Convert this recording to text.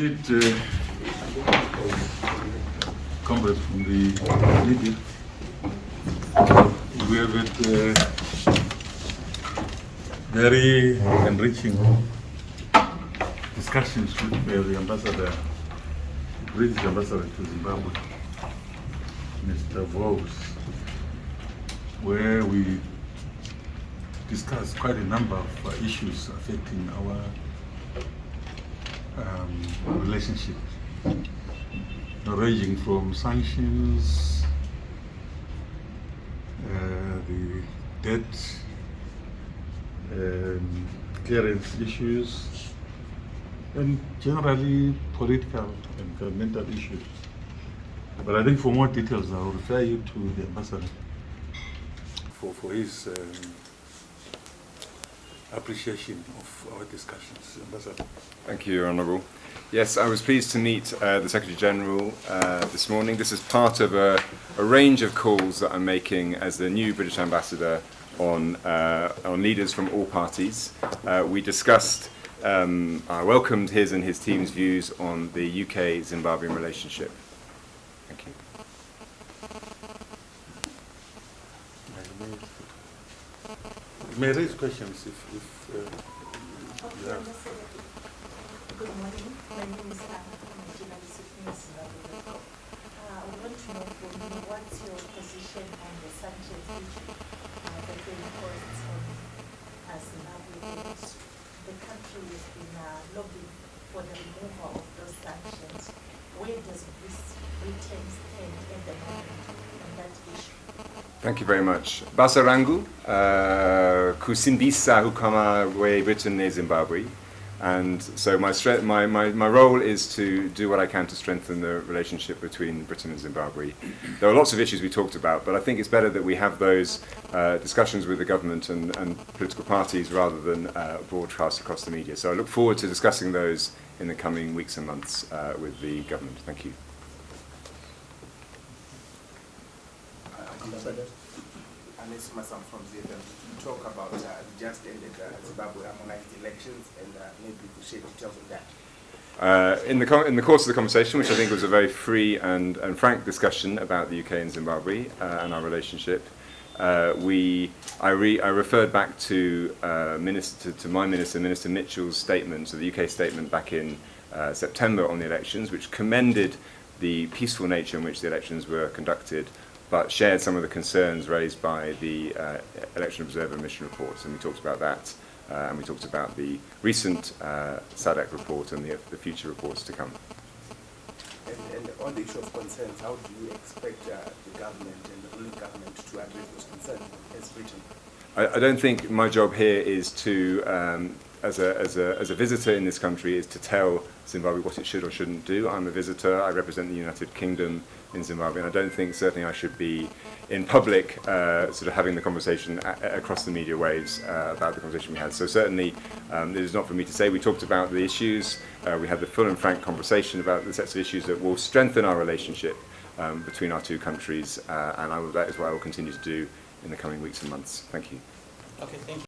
appreciate comrades from the media. We have had very enriching discussions with the ambassador, British ambassador to Zimbabwe, Mr. Vos, where we discussed quite a number of issues affecting our relationship, ranging from sanctions, the debt clearance issues, and generally political and governmental issues. But I think for more details, I will refer you to the ambassador for his appreciation of our discussions. Ambassador. Thank you, Your Honourable. Yes, I was pleased to meet the Secretary General this morning. This is part of a range of calls that I'm making as the new British Ambassador on leaders from all parties. We discussed, I welcomed his and his team's views on the UK-Zimbabwean relationship. Thank you. You may raise questions if you have. Good morning. My name is Anna. I'm a journalist with Zimbabwe.com. I want to know from you what's your position on the sanctions issue that were imposed on Zimbabwe. The country has been lobbying for the removal of those sanctions. Where does Britain stand at the moment on that issue? Thank you very much. Basa rangu kusindisa hukama we Britain ne Zimbabwe. And so my role is to do what I can to strengthen the relationship between Britain and Zimbabwe. There are lots of issues we talked about, but I think it's better that we have those discussions with the government and political parties rather than broadcast across the media. So I look forward to discussing those in the coming weeks and months with the government. Thank you. Ambassador, Anis Masam from ZFM. You talk about the just ended Zimbabwe harmonized elections and maybe you could share details on that. In the course of the conversation, which I think was a very free and frank discussion about the UK and Zimbabwe and our relationship, I referred back to my minister, Minister Mitchell's statement, so the UK statement back in September on the elections, which commended the peaceful nature in which the elections were conducted, but shared some of the concerns raised by the Election Observer Mission reports, and we talked about that, and we talked about the recent SADC report and the future reports to come. And on the issue of concerns, how do you expect the government and the ruling government to address those concerns as Britain? I don't think my job here is to, as a visitor in this country, is to tell Zimbabwe what it should or shouldn't do. I'm a visitor. I represent the United Kingdom in Zimbabwe, and I don't think certainly I should be in public sort of having the conversation across the media waves about the conversation we had. So certainly it is not for me to say. We talked about the issues. We had the full and frank conversation about the sets of issues that will strengthen our relationship between our two countries, and that is what I will continue to do in the coming weeks and months. Thank you. Okay, thank you.